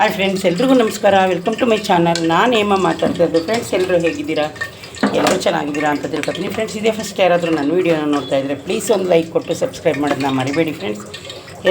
Hi friends, ಎಲ್ರಿಗೂ ನಮಸ್ಕಾರ. Welcome to my channel. ನಾನು ಹೇಮ ಮಾತಾಡ್ತಿರೋದು. ಫ್ರೆಂಡ್ಸ್, ಎಲ್ಲರೂ ಹೇಗಿದ್ದೀರಾ? ಎಲ್ಲರೂ ಚೆನ್ನಾಗಿದ್ದೀರಾ ಅಂತ ತಿಳ್ಕೊತೀನಿ. ಫ್ರೆಂಡ್ಸ್, ಇದೇ ಫಸ್ಟ್ ಯಾರಾದರೂ ನನ್ನ ವೀಡಿಯೋನ ನೋಡ್ತಾ ಇದ್ದರೆ ಪ್ಲೀಸ್ ಒಂದು ಲೈಕ್ ಕೊಟ್ಟು ಸಬ್ಸ್ಕ್ರೈಬ್ ಮಾಡೋದನ್ನ ಮರಿಬೇಡಿ. ಫ್ರೆಂಡ್ಸ್,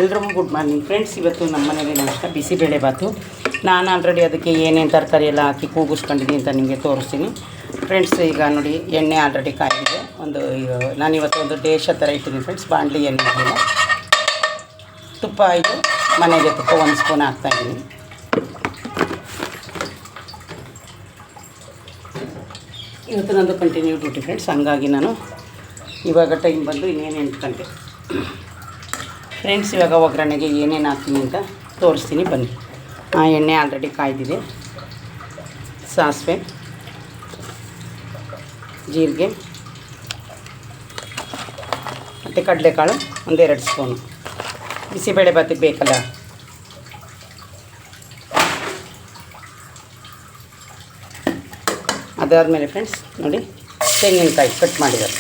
ಎಲ್ರಿಗೂ ಗುಡ್ ಮಾರ್ನಿಂಗ್. ಫ್ರೆಂಡ್ಸ್, ಇವತ್ತು ನಮ್ಮ ಮನೇಲಿ ನಾಷ್ಟ ಬಿಸಿಬೇಳೆ ಬಾತು. ನಾನು ಆಲ್ರೆಡಿ ಅದಕ್ಕೆ ಏನೇನು ತರಕಾರಿ ಎಲ್ಲ ಹಾಕಿ ಕೂಗಿಸ್ಕೊಂಡಿದ್ದೀನಿ ಅಂತ ನಿಮಗೆ ತೋರಿಸ್ತೀನಿ. ಫ್ರೆಂಡ್ಸ್, ಈಗ ನೋಡಿ, ಎಣ್ಣೆ ಆಲ್ರೆಡಿ ಕಾಯಿದೆ. ನಾನಿವತ್ತು ಒಂದು ಡೇಶ ಥರ ಇಟ್ಟಿದ್ದೀನಿ ಫ್ರೆಂಡ್ಸ್. ಬಾಣಲಿ ಎಣ್ಣೆ ಇಟ್ಟಿಲ್ಲ, ತುಪ್ಪ ಇದು ಮನೆಗೆ ತುಪ್ಪ 1 ಸ್ಪೂನ್ ಹಾಕ್ತಾಯಿದ್ದೀನಿ. ಇವತ್ತು ನಂದು ಕಂಟಿನ್ಯೂ ಡ್ಯೂಟಿ ಫ್ರೆಂಡ್ಸ್. ಹಂಗಾಗಿ ನಾನು ಇವಾಗ ಟೈಮ್ ಬಂದು ಇನ್ನೇನು 8 ಗಂಟೆ. ಫ್ರೆಂಡ್ಸ್, ಇವಾಗ ಒಗ್ಗರಣೆಗೆ ಏನೇನು ಹಾಕ್ತೀನಿ ಅಂತ ತೋರಿಸ್ತೀನಿ ಬನ್ನಿ. ಎಣ್ಣೆ ಆಲ್ರೆಡಿ ಕಾಯ್ದಿದೆ. ಸಾಸಿವೆ, ಜೀರಿಗೆ ಮತ್ತು ಕಡಲೆಕಾಳು 1-2 ಸ್ಪೂನು. ಬಿಸಿಬೇಳೆ ಬಾತಿಗೆ ಬೇಕಲ್ಲ. ಅದಾದಮೇಲೆ ಫ್ರೆಂಡ್ಸ್ ನೋಡಿ, ತೆಂಗಿನಕಾಯಿ ಕಟ್ ಮಾಡಿದ್ದಾರೆ.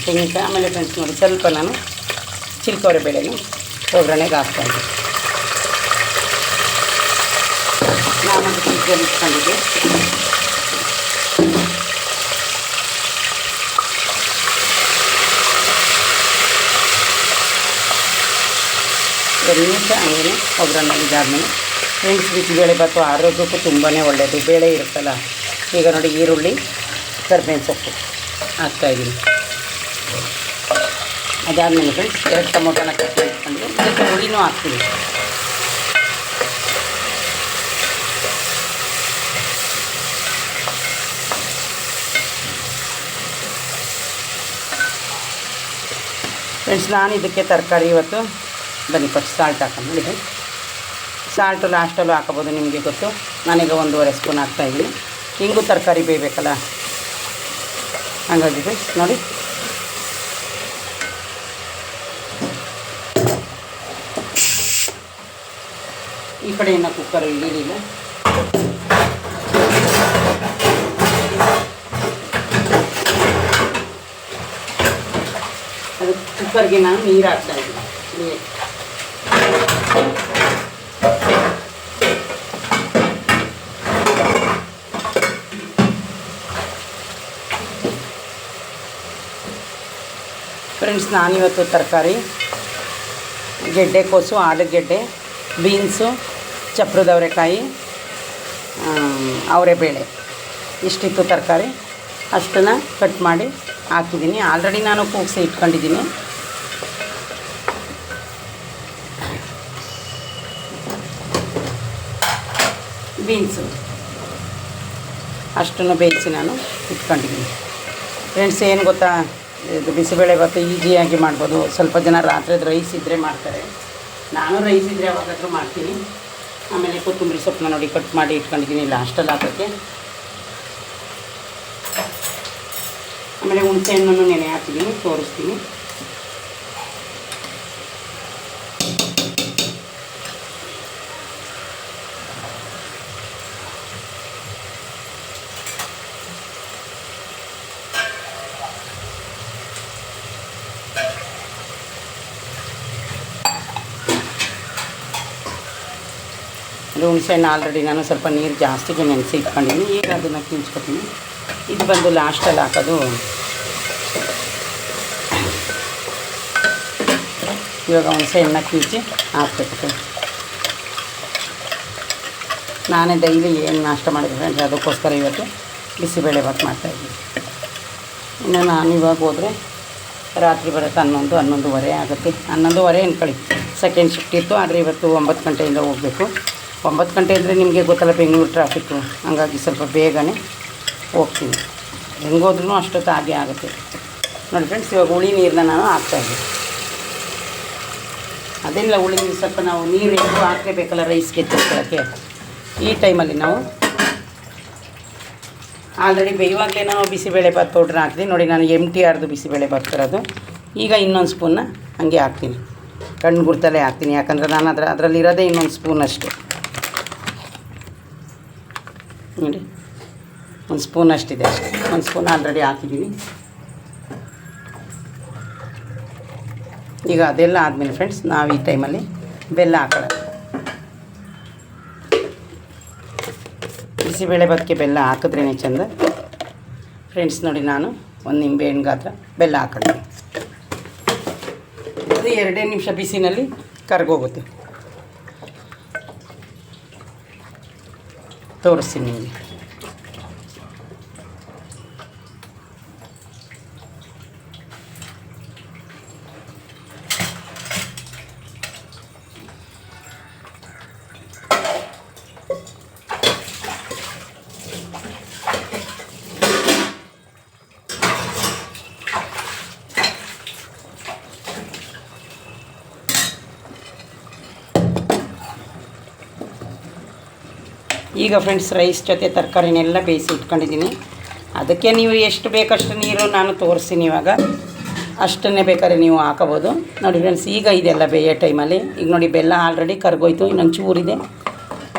ತೆಂಗಿನಕಾಯಿ ಆಮೇಲೆ ಫ್ರೆಂಡ್ಸ್ ನೋಡಿ, ಸ್ವಲ್ಪ ನಾನು ಚಿಲ್ಕೋರೆ ಬೇಳೆನ ಒಗ್ಗರಣೆಗೆ ಹಾಕ್ತಾಯಿದ್ದೆ. ನಾನು ಫ್ರಿಜ್ಜಲ್ಲಿ ಇಟ್ಕೊಂಡಿದ್ದೆ. ನಿಮಿಷ ಹಂಗೇ ಒಗ್ಗರಣೆ ಇದಾದಮೇಲೆ ಫ್ರೆಂಡ್ಸ್, ಬಿಸಿಬೇಳೆ ಬಾತು ಆರೋಗ್ಯಕ್ಕೂ ತುಂಬಾ ಒಳ್ಳೆಯದು. ಬೇಳೆ ಇರುತ್ತಲ್ಲ, ಈಗ ನೋಡಿ, ಈರುಳ್ಳಿ, ಕರಿಬೇವಿನ ಸೊಪ್ಪು ಹಾಕ್ತಾಯಿದ್ದೀನಿ. ಅದಾದಮೇಲೆ ಫ್ರೆಂಡ್ಸ್ 2 ಟೊಮೊಟೊನ ಕಟ್ ಮಾಡಿಟ್ಕೊಂಡು ಇದಕ್ಕೆ ಹುಳಿನೂ ಹಾಕ್ತೀನಿ. ಫ್ರೆಂಡ್ಸ್, ನಾನು ಇದಕ್ಕೆ ತರಕಾರಿ ಇವತ್ತು ಬನ್ನಿ ಫಸ್ಟ್ ಸಾಲ್ಟ್ ಹಾಕೊಂಡ್ಬಿಡಿ. ಸಾಲ್ಟು ಲಾಸ್ಟಲ್ಲೂ ಹಾಕೋಬೋದು, ನಿಮಗೆ ಗೊತ್ತು. ನಾನೀಗ 1.5 ಸ್ಪೂನ್ ಹಾಕ್ತಾಯಿದ್ದೀನಿ. ಹಿಂಗೂ ತರಕಾರಿ ಬೇಯಬೇಕಲ್ಲ, ಹಾಗಾಗಿ ಫ್ರೆಂಡ್ಸ್ ನೋಡಿ, ಈ ಕಡೆ ಇನ್ನೂ ಕುಕ್ಕರ್ ಇಳಿಲಿಲ್ಲ. ಅದು ಕುಕ್ಕರ್ಗೆ ನಾನು ನೀರು ಹಾಕ್ತಾಯಿದ್ದೀನಿ. ಫ್ರೆಂಡ್ಸ್, ನಾನಿವತ್ತು ತರಕಾರಿ ಗೆಡ್ಡೆಕೋಸು, ಆಲೂಗೆಡ್ಡೆ, ಬೀನ್ಸು, ಚಪ್ರದ ಅವರೆಕಾಯಿ, ಅವರೆಬೇಳೆ ಇಷ್ಟಿತ್ತು ತರಕಾರಿ. ಅಷ್ಟನ್ನು ಕಟ್ ಮಾಡಿ ಹಾಕಿದ್ದೀನಿ. ಆಲ್ರೆಡಿ ನಾನು ಕೂಗಿಸಿ ಇಟ್ಕೊಂಡಿದ್ದೀನಿ. ಬೀನ್ಸು ಅಷ್ಟನ್ನು ಬೇಯಿಸಿ ನಾನು ಇಟ್ಕೊಂಡಿದ್ದೀನಿ. ಫ್ರೆಂಡ್ಸ್, ಏನು ಗೊತ್ತಾ, ಇದು ಬಿಸಿಬೇಳೆ ಬಾತು ಈಸಿಯಾಗಿ ಮಾಡ್ಬೋದು. ಸ್ವಲ್ಪ ಜನ ರಾತ್ರಿದು ರೈಸ್ ಇದ್ದರೆ ಮಾಡ್ತಾರೆ. ನಾನು ರೈಸ್ ಇದ್ದರೆ ಯಾವಾಗಾದರೂ ಮಾಡ್ತೀನಿ. ಆಮೇಲೆ ಕೊತ್ತಂಬರಿ ಸೊಪ್ಪನ್ನ ನೋಡಿ ಕಟ್ ಮಾಡಿ ಇಟ್ಕೊಂಡಿದ್ದೀನಿ ಲಾಸ್ಟಲ್ಲಿ ಹಾಕೋಕ್ಕೆ. ಆಮೇಲೆ ಹುಣಸೆ ಹಣ್ಣನ್ನು ನೆನೆ ಹಾಕಿದ್ದೀನಿ, ತೋರಿಸ್ತೀನಿ. ಹುಣಸೆಹಣ್ಣು ಆಲ್ರೆಡಿ ನಾನು ಸ್ವಲ್ಪ ನೀರು ಜಾಸ್ತಿಗೆ ನೆನೆಸಿ ಇಟ್ಕೊಂಡಿದ್ದೀನಿ. ಈಗ ಅದನ್ನು ಕಿಂಚ್ಕೊತೀನಿ. ಇದು ಬಂದು ಲಾಸ್ಟಲ್ಲಿ ಹಾಕೋದು. ಇವಾಗ ಹುಣಸೆಹಣ್ಣು ಕಿಂಚಿ ಹಾಕ್ಬೇಕು. ನಾನೇ ಡೈಲಿ ಏನು ನಾಷ್ಟ ಮಾಡಿದೆ ಫ್ರೆಂಡ್ಸ್, ಅದಕ್ಕೋಸ್ಕರ ಇವತ್ತು ಬಿಸಿಬೇಳೆ ಬಾತು ಮಾಡ್ತಾಯಿದ್ದೀನಿ. ಇನ್ನು ನಾನು ಇವಾಗ ಹೋದರೆ ರಾತ್ರಿ ಬರೋಕ್ಕೆ 11-11:30 ಆಗುತ್ತೆ. 11:30 ಅಂದ್ಕೊಳ್ಳಿ. ಸೆಕೆಂಡ್ ಶಿಫ್ಟ್ ಇತ್ತು, ಆದರೆ ಇವತ್ತು 9 ಗಂಟೆಯಿಂದ ಹೋಗಬೇಕು. 9 ಗಂಟೆ ಅಂದರೆ ನಿಮಗೆ ಗೊತ್ತಲ್ಲ, ಬೆಂಗಳೂರು ಟ್ರಾಫಿಕ್ಕು. ಹಾಗಾಗಿ ಸ್ವಲ್ಪ ಬೇಗನೆ ಹೋಗ್ತೀನಿ. ಹೆಂಗೋದ್ರೂ ಅಷ್ಟೊತ್ತು ಹಾಗೆ ಆಗುತ್ತೆ ನೋಡಿ ಫ್ರೆಂಡ್ಸ್. ಇವಾಗ ಹುಳಿ ನೀರನ್ನ ನಾನು ಹಾಕ್ತಾಯಿದ್ದೀನಿ. ಅದೆಲ್ಲ ಹುಳಿ ನೀರು ಸ್ವಲ್ಪ ನಾವು ನೀರು ಎಷ್ಟು ಹಾಕಲೇಬೇಕಲ್ಲ ರೈಸ್ಗೆ ತಿಳ್ಕೊಳ್ಳೋಕ್ಕೆ. ಈ ಟೈಮಲ್ಲಿ ನಾವು ಆಲ್ರೆಡಿ ಬೇಯುವಾಗಲೇ ನಾವು ಬಿಸಿಬೇಳೆ ಬಾತ್ ಪೌಡ್ರ್ ಹಾಕ್ತೀನಿ ನೋಡಿ. ನಾನು MTRದು ಬಿಸಿಬೇಳೆ ಬಾತ್ ತರೋದು. ಈಗ ಇನ್ನೊಂದು ಸ್ಪೂನ್ನ ಹಾಗೆ ಹಾಕ್ತೀನಿ, ಕಣ್ಣು ಗುರ್ತಲೇ ಹಾಕ್ತೀನಿ. ಯಾಕಂದರೆ ನಾನು ಅದರಲ್ಲಿರೋದೇ ಇನ್ನೊಂದು ಸ್ಪೂನ್ ಅಷ್ಟು ನೋಡಿ. 1 ಸ್ಪೂನ್ ಅಷ್ಟಿದೆ ಅಷ್ಟೇ. 1 ಸ್ಪೂನ್ ಆಲ್ರೆಡಿ ಹಾಕಿದ್ದೀನಿ. ಈಗ ಅದೆಲ್ಲ ಆದಮೇಲೆ ಫ್ರೆಂಡ್ಸ್ ನಾವು ಈ ಟೈಮಲ್ಲಿ ಬೆಲ್ಲ ಹಾಕೊಳ್ಳೋಣ. ಬಿಸಿಬೇಳೆಭಾತ್ಗೆ ಬೆಲ್ಲ ಹಾಕಿದ್ರೇ ಚೆಂದ ಫ್ರೆಂಡ್ಸ್. ನೋಡಿ ನಾನು ಒಂದು ನಿಂಬೆಹಣ್ಣು ಗಾತ್ರ ಬೆಲ್ಲ ಹಾಕಿದ್ವಿ. ಅದು 2 ನಿಮಿಷ ಬಿಸಿನಲ್ಲಿ ಕರಗೋಗುತ್ತೆ. ತೋರಿಸ್ತೀನಿ ನಿಮಗೆ. ಈಗ ಫ್ರೆಂಡ್ಸ್ ರೈಸ್ ಜೊತೆ ತರಕಾರಿನೆಲ್ಲ ಬೇಯಿಸಿ ಇಟ್ಕೊಂಡಿದ್ದೀನಿ. ಅದಕ್ಕೆ ನೀವು ಎಷ್ಟು ಬೇಕಷ್ಟು ನೀರು ನಾನು ತೋರಿಸ್ತೀನಿ ಇವಾಗ. ಅಷ್ಟನ್ನೇ ಬೇಕಾದ್ರೆ ನೀವು ಹಾಕೋಬೋದು. ನೋಡಿ ಫ್ರೆಂಡ್ಸ್, ಈಗ ಇದೆಲ್ಲ ಬೇಯೋ ಟೈಮಲ್ಲಿ ಈಗ ನೋಡಿ ಬೆಲ್ಲ ಆಲ್ರೆಡಿ ಕರ್ಗೋಯ್ತು. ಇನ್ನೊಂದು ಚೂರಿದೆ.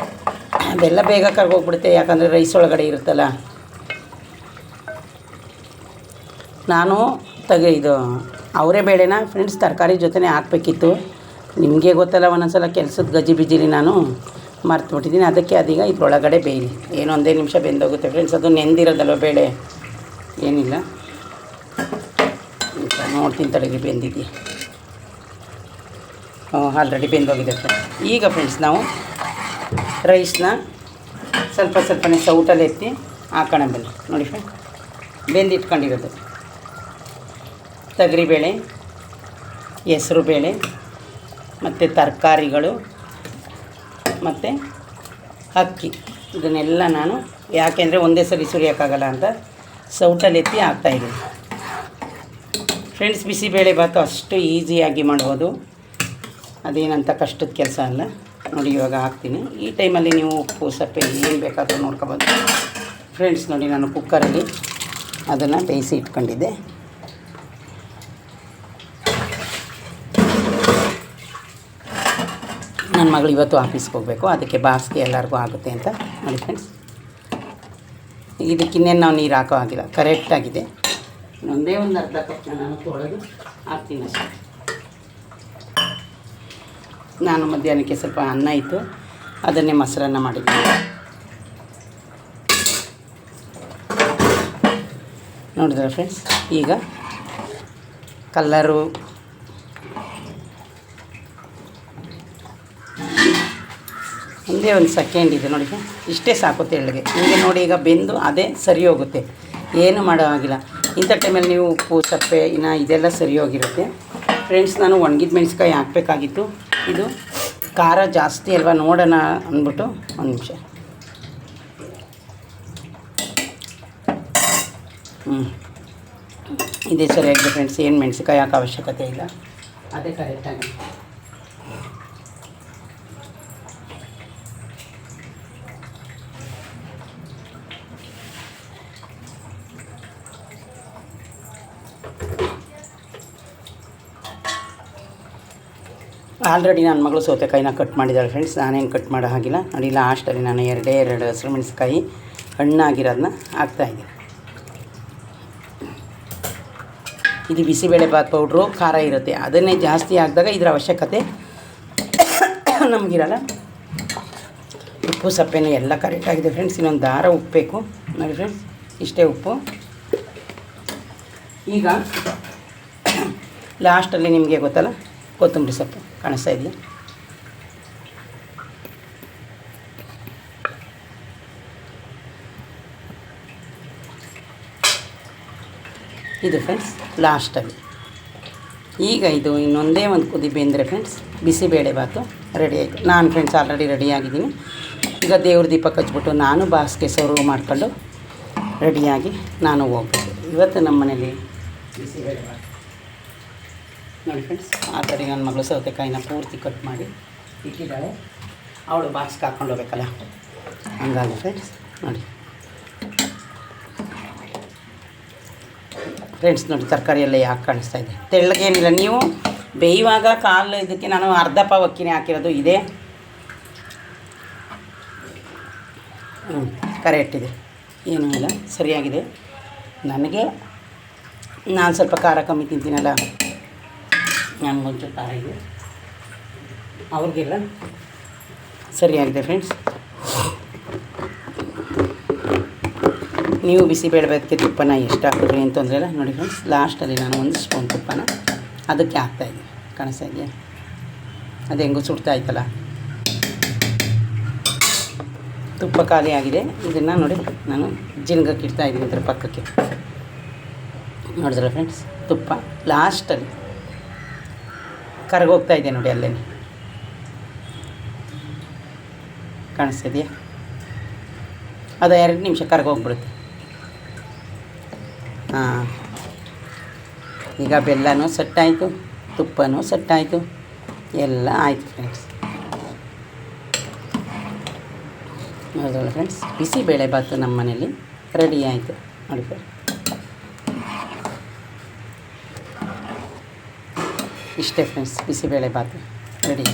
ಬೆಲ್ಲ ಬೇಗ ಕರ್ಗೋಗ್ಬಿಡುತ್ತೆ, ಯಾಕಂದರೆ ರೈಸ್ ಒಳಗಡೆ ಇರುತ್ತಲ್ಲ. ನಾನು ಇದು ಅವರೇ ಬೇಳೆನ ಫ್ರೆಂಡ್ಸ್ ತರಕಾರಿ ಜೊತೆನೇ ಹಾಕಬೇಕಿತ್ತು. ನಿಮಗೆ ಗೊತ್ತಲ್ಲ, ಒಂದೊಂದ್ಸಲ ಕೆಲಸದ ಗಜಿಬಿಜಿಲಿ ನಾನು ಮರ್ತುಬಿಟ್ಟಿದ್ದೀನಿ. ಅದಕ್ಕೆ ಅದೀಗ ಇದ್ರೊಳಗಡೆ ಬೇಯಲಿ. ಏನೋ 1 ನಿಮಿಷ ಬೆಂದೋಗುತ್ತೆ ಫ್ರೆಂಡ್ಸ್. ಅದು ನೆಂದಿರೋದಲ್ವ ಬೇಳೆ, ಏನಿಲ್ಲ. ನೋಡ್ತೀನಿ ತಡೆಗೆ ಬೆಂದಿದೆಯಾ. ಆಲ್ರೆಡಿ ಬೆಂದೋಗಿದೆ ಫ್ರೆಂಡ್ಸ್. ಈಗ ಫ್ರೆಂಡ್ಸ್ ನಾವು ರೈಸ್ನ ಸ್ವಲ್ಪನೇ ಸೌಟಲ್ಲಿ ಎತ್ತಿ ಹಾಕೋಣ ಬೆಲ್ಲ. ನೋಡಿ ಫ್ರೆಂಡ್ಸ್, ಬೆಂದಿಟ್ಕೊಂಡಿರೋದು ತೊಗರಿಬೇಳೆ, ಹೆಸರು ಬೇಳೆ ಮತ್ತು ತರಕಾರಿಗಳು ಮತ್ತು ಅಕ್ಕಿ, ಇದನ್ನೆಲ್ಲ ನಾನು ಯಾಕೆಂದರೆ ಒಂದೇ ಸರಿ ಸುರಿಯೋಕ್ಕಾಗಲ್ಲ ಅಂತ ಸೌಟಲ್ಲಿ ಎತ್ತಿ ಹಾಕ್ತಾಯಿದ್ದೀನಿ ಫ್ರೆಂಡ್ಸ್. ಬಿಸಿಬೇಳೆ ಭಾತು ಅಷ್ಟು ಈಸಿಯಾಗಿ ಮಾಡ್ಬೋದು, ಅದೇನಂತ ಕಷ್ಟದ ಕೆಲಸ ಅಲ್ಲ. ನೋಡಿ ಇವಾಗ ಹಾಕ್ತೀನಿ. ಈ ಟೈಮಲ್ಲಿ ನೀವು ಉಪ್ಪು ಸಪ್ಪೆ ಏನು ಬೇಕಾದರೂ ನೋಡ್ಕೊಬೋದು ಫ್ರೆಂಡ್ಸ್. ನೋಡಿ ನಾನು ಕುಕ್ಕರಲ್ಲಿ ಅದನ್ನು ಬೇಯಿಸಿ ಇಟ್ಕೊಂಡಿದ್ದೆ. ನನ್ನ ಮಗಳು ಇವತ್ತು ಆಫೀಸ್ಗೆ ಹೋಗಬೇಕು, ಅದಕ್ಕೆ ಬಾಸ್ಗೆ ಎಲ್ಲರಿಗೂ ಆಗುತ್ತೆ ಅಂತ. ನೋಡಿ ಫ್ರೆಂಡ್ಸ್, ಇದಕ್ಕಿನ್ನೇನು ನಾವು ನೀರು ಹಾಕೋ ಆಗಿಲ್ಲ, ಕರೆಕ್ಟಾಗಿದೆ. ಒಂದೇ ಒಂದು ಅರ್ಧ ಕಪ್ ನಾನು ತೊಳೆದು ಹಾಕ್ತೀನಿ ಅಷ್ಟೇ. ನಾನು ಮಧ್ಯಾಹ್ನಕ್ಕೆ ಸ್ವಲ್ಪ ಅನ್ನ ಇತ್ತು, ಅದನ್ನೇ ಮೊಸರನ್ನ ಮಾಡಿದ್ದೀನಿ. ನೋಡಿದ್ರೆ ಫ್ರೆಂಡ್ಸ್, ಈಗ ಕಲ್ಲರು ಒಂದೇ ಒಂದು ಸೆಕೆಂಡ್ ಇದೆ ನೋಡಿ. ಇಷ್ಟೇ ಸಾಕು ತೆಳ್ಳಗೆ. ನಿಮಗೆ ನೋಡಿ ಈಗ ಬೆಂದು ಅದೇ ಸರಿ ಹೋಗುತ್ತೆ, ಏನು ಮಾಡೋ ಆಗಿಲ್ಲ. ಇಂಥ ಟೈಮಲ್ಲಿ ನೀವು ಉಪ್ಪು ಸಪ್ಪೆ ಇನ್ನು ಇದೆಲ್ಲ ಸರಿ ಹೋಗಿರುತ್ತೆ ಫ್ರೆಂಡ್ಸ್. ನಾನು ಒಣಗಿದ ಮೆಣಸಿನ್ಕಾಯಿ ಹಾಕಬೇಕಾಗಿತ್ತು, ಇದು ಖಾರ ಜಾಸ್ತಿ ಅಲ್ವಾ ನೋಡೋಣ ಅಂದ್ಬಿಟ್ಟು ಒಂದು ನಿಮಿಷ. ಇದೇ ಸರಿಯಾಗಿದೆ ಫ್ರೆಂಡ್ಸ್, ಏನು ಮೆಣಸಿನ್ಕಾಯಿ ಹಾಕೋ ಅವಶ್ಯಕತೆ ಇಲ್ಲ, ಅದೇ ಕರೆಕ್ಟಾಗಿ. ಆಲ್ರೆಡಿ ನನ್ನ ಮಗಳು ಸೌತೆಕಾಯಿನ ಕಟ್ ಮಾಡಿದ್ದಾಳೆ ಫ್ರೆಂಡ್ಸ್, ನಾನೇನು ಕಟ್ ಮಾಡೋ ಹಾಗಿಲ್ಲ. ನೋಡಿ ಲಾಸ್ಟಲ್ಲಿ ನಾನು 2 ಹಸಿರು ಮೆಣಸಿನ್ಕಾಯಿ ಹಣ್ಣಾಗಿರೋದನ್ನ ಹಾಕ್ತಾಯಿದ್ದೀನಿ. ಇದು ಬಿಸಿಬೇಳೆಭಾತ್ ಪೌಡ್ರು ಖಾರ ಇರುತ್ತೆ, ಅದನ್ನೇ ಜಾಸ್ತಿ ಹಾಕಿದಾಗ ಇದರ ಅವಶ್ಯಕತೆ ನಮಗಿರಲ್ಲ. ಉಪ್ಪು ಸಪ್ಪೆನೂ ಎಲ್ಲ ಕರೆಕ್ಟಾಗಿದೆ ಫ್ರೆಂಡ್ಸ್. ಇನ್ನೊಂದು ದಾರ ಉಪ್ಪು ಬೇಕು ನೋಡಿ ಫ್ರೆಂಡ್ಸ್, ಇಷ್ಟೇ ಉಪ್ಪು. ಈಗ ಲಾಸ್ಟಲ್ಲಿ ನಿಮಗೆ ಗೊತ್ತಲ್ಲ, ಕೊತ್ತಂಬರಿ ಸೊಪ್ಪು ಕಾಣಿಸ್ತಾ ಇದೆಯಾ. ಇದು ಫ್ರೆಂಡ್ಸ್ ಲಾಸ್ಟಲ್ಲಿ. ಈಗ ಇದು ಇನ್ನೊಂದೇ ಒಂದು ಕುದಿ ಬೆಂದರೆ ಫ್ರೆಂಡ್ಸ್ ಬಿಸಿಬೇಳೆ ಭಾತು ರೆಡಿ ಆಯಿತು. ನಾನು ಫ್ರೆಂಡ್ಸ್ ಆಲ್ರೆಡಿ ರೆಡಿಯಾಗಿದ್ದೀನಿ. ಈಗ ದೇವ್ರ ದೀಪ ಹಚ್ಬಿಟ್ಟು ನಾನು ಬಾಸ್ಗೆ ಸರ್ವ್ ಮಾಡ್ಕೊಂಡು ರೆಡಿಯಾಗಿ ನಾನು ಹೋಗ್ಬೇಕು. ಇವತ್ತು ನಮ್ಮ ಮನೇಲಿ ಬಿಸಿಬೇಳೆ ಭಾತು ನೋಡಿ ಫ್ರೆಂಡ್ಸ್. ಆಲ್ರೆಡಿ ನನ್ನ ಮಗಳು ಸೌತೆಕಾಯಿನ ಪೂರ್ತಿ ಕಟ್ ಮಾಡಿ ಇಟ್ಟಿದ್ದಾಳೆ, ಅವಳು ಬಾಕ್ಸ್ಗೆ ಹಾಕ್ಕೊಂಡು ಹೋಗ್ಬೇಕಲ್ಲ, ಹಂಗಾಗಿ ಫ್ರೆಂಡ್ಸ್ ನೋಡಿ. ಫ್ರೆಂಡ್ಸ್ ನೋಡಿ ತರಕಾರಿ ಎಲ್ಲ ಯಾಕೆ ಕಾಣಿಸ್ತಾ ಇದೆ, ತೆಳ್ಳಗೇನಿಲ್ಲ. ನೀವು ಬೇಯುವಾಗ ಕಾಲು ಇದಕ್ಕೆ ನಾನು ಅರ್ಧ ಪಾವ್ ಅಕ್ಕಿನೇ ಹಾಕಿರೋದು ಇದೆ. ಕರೆಕ್ಟ್ ಇದೆ, ಏನೂ ಇಲ್ಲ, ಸರಿಯಾಗಿದೆ. ನನಗೆ ನಾನು ಸ್ವಲ್ಪ ಖಾರ ಕಮ್ಮಿ ತಿಂತೀನಲ್ಲ, ನನಗೊಂಚೂರು ಖಾರ ಇದೆ, ಅವ್ರಿಗೆಲ್ಲ ಸರಿಯಾಗಿದೆ ಫ್ರೆಂಡ್ಸ್. ನೀವು ಬಿಸಿಬೇಳೆಭಾತ್ಗೆ ತುಪ್ಪನ ಎಷ್ಟು ಹಾಕಿದ್ರಿ ಅಂತ ತೊಂದರೆ ಇಲ್ಲ. ನೋಡಿ ಫ್ರೆಂಡ್ಸ್, ಲಾಸ್ಟಲ್ಲಿ ನಾನು 1 ಸ್ಪೂನ್ ತುಪ್ಪನ ಅದಕ್ಕೆ ಹಾಕ್ತಾಯಿದ್ದೀನಿ. ಕಾಣಿಸ್ತಾ ಇದೆಯಾ? ಅದು ಹೆಂಗೂ ಸುಡ್ತಾ ಇತ್ತಲ್ಲ. ತುಪ್ಪ ಖಾಲಿ ಆಗಿದೆ. ಇದನ್ನು ನೋಡಿ ನಾನು ಜಿನ್ಗಕ್ಕೆ ಇಡ್ತಾಯಿದ್ದೀನಿ ಇದರ ಪಕ್ಕಕ್ಕೆ. ನೋಡಿದ್ರೆ ಫ್ರೆಂಡ್ಸ್, ತುಪ್ಪ ಲಾಸ್ಟಲ್ಲಿ ಕರಗೋಗ್ತಾ ಇದೆ ನೋಡಿ, ಅಲ್ಲೇ ಕಾಣಿಸ್ತಿದೆಯಾ? ಅದು 2 ನಿಮಿಷ ಕರಗೋಗ್ಬಿಡುತ್ತೆ. ಹಾಂ, ಈಗ ಬೆಲ್ಲನೂ ಸೆಟ್ಟಾಯಿತು, ತುಪ್ಪನೂ ಸೆಟ್ಟಾಯಿತು, ಎಲ್ಲ ಆಯಿತು ಫ್ರೆಂಡ್ಸ್. ನೋಡಿದ್ರಲ್ಲ ಫ್ರೆಂಡ್ಸ್, ಬಿಸಿಬೇಳೆಭಾತು ನಮ್ಮ ಮನೇಲಿ ರೆಡಿ ಆಯಿತು ನೋಡಿ ಫ್ರೆಂಡ್ಸ್. ಇಷ್ಟೇ ಫ್ರೆಂಡ್ಸ್, ಬಿಸಿಬೇಳೆಭಾತು ರೆಡಿ.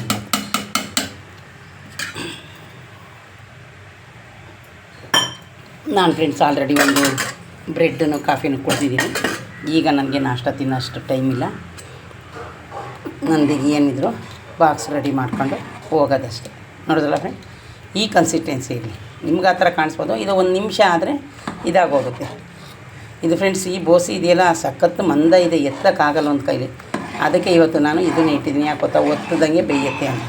ನಾನು ಫ್ರೆಂಡ್ಸ್ ಆಲ್ರೆಡಿ ಒಂದು ಬ್ರೆಡ್ಡನ್ನು ಕಾಫಿನೂ ಕೊಡ್ತಿದ್ದೀನಿ. ಈಗ ನನಗೆ ನಾಷ್ಟ ತಿನ್ನೋಷ್ಟು ಟೈಮ್ ಇಲ್ಲ. ನಂದಿಗೆ ಏನಿದ್ರು ಬಾಕ್ಸ್ ರೆಡಿ ಮಾಡ್ಕೊಂಡು ಹೋಗೋದಷ್ಟೇ. ನೋಡಿದ್ರಲ್ಲ ಫ್ರೆಂಡ್, ಈ ಕನ್ಸಿಸ್ಟೆನ್ಸಿ ಇರಲಿ. ನಿಮ್ಗೆ ಆ ಥರ ಕಾಣಿಸ್ಬೋದು. ಇದು 1 ನಿಮಿಷ ಆದರೆ ಇದಾಗೋಗುತ್ತೆ. ಇದು ಫ್ರೆಂಡ್ಸ್, ಈ ಬೋಸಿ ಇದೆಯಲ್ಲ ಸಖತ್ತು ಮಂದ ಇದೆ, ಎತ್ತಕ್ಕಾಗಲ್ಲ ಒಂದು ಕೈಲಿ. ಅದಕ್ಕೆ ಇವತ್ತು ನಾನು ಇದನ್ನು ಇಟ್ಟಿದ್ದೀನಿ. ಯಾಕೊತ್ತಾ, ಒತ್ತದಂಗೆ ಬೇಯುತ್ತೆ ಅಂತ.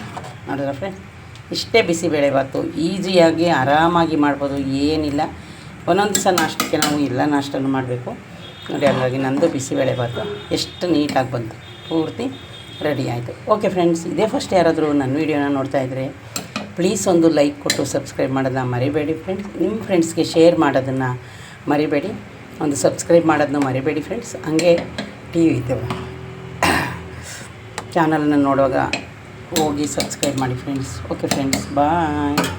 ನೋಡಿದ್ರ ಫ್ರೆಂಡ್, ಇಷ್ಟೇ ಬಿಸಿಬೇಳೆಭಾತು. ಈಸಿಯಾಗಿ ಆರಾಮಾಗಿ ಮಾಡ್ಬೋದು, ಏನಿಲ್ಲ. ಒಂದೊಂದು ದಿವಸ ನಾಷ್ಟಕ್ಕೆ ನಾವು ಎಲ್ಲ ನಾಷ್ಟನೂ ಮಾಡಬೇಕು ನೋಡಿ. ಹಾಗಾಗಿ ನಂದು ಬಿಸಿಬೇಳೆಭಾತು ಎಷ್ಟು ನೀಟಾಗಿ ಬಂತು, ಪೂರ್ತಿ ರೆಡಿ ಆಯಿತು. ಓಕೆ ಫ್ರೆಂಡ್ಸ್, ಇದೇ ಫಸ್ಟ್ ಯಾರಾದರೂ ನನ್ನ ವೀಡಿಯೋನ ನೋಡ್ತಾಯಿದ್ರೆ ಪ್ಲೀಸ್ ಒಂದು ಲೈಕ್ ಕೊಟ್ಟು ಸಬ್ಸ್ಕ್ರೈಬ್ ಮಾಡೋದನ್ನ ಮರಿಬೇಡಿ ಫ್ರೆಂಡ್ಸ್. ನಿಮ್ಮ ಫ್ರೆಂಡ್ಸ್ಗೆ ಶೇರ್ ಮಾಡೋದನ್ನು ಮರಿಬೇಡಿ, ಒಂದು ಸಬ್ಸ್ಕ್ರೈಬ್ ಮಾಡೋದನ್ನ ಮರಿಬೇಡಿ ಫ್ರೆಂಡ್ಸ್. ಹಾಗೆ TV ಇದ್ದೇವೆ ಚಾನಲನ್ನು ನೋಡುವಾಗ ಹೋಗಿ ಸಬ್ಸ್ಕ್ರೈಬ್ ಮಾಡಿ ಫ್ರೆಂಡ್ಸ್. ಓಕೆ ಫ್ರೆಂಡ್ಸ್, ಬಾಯ್.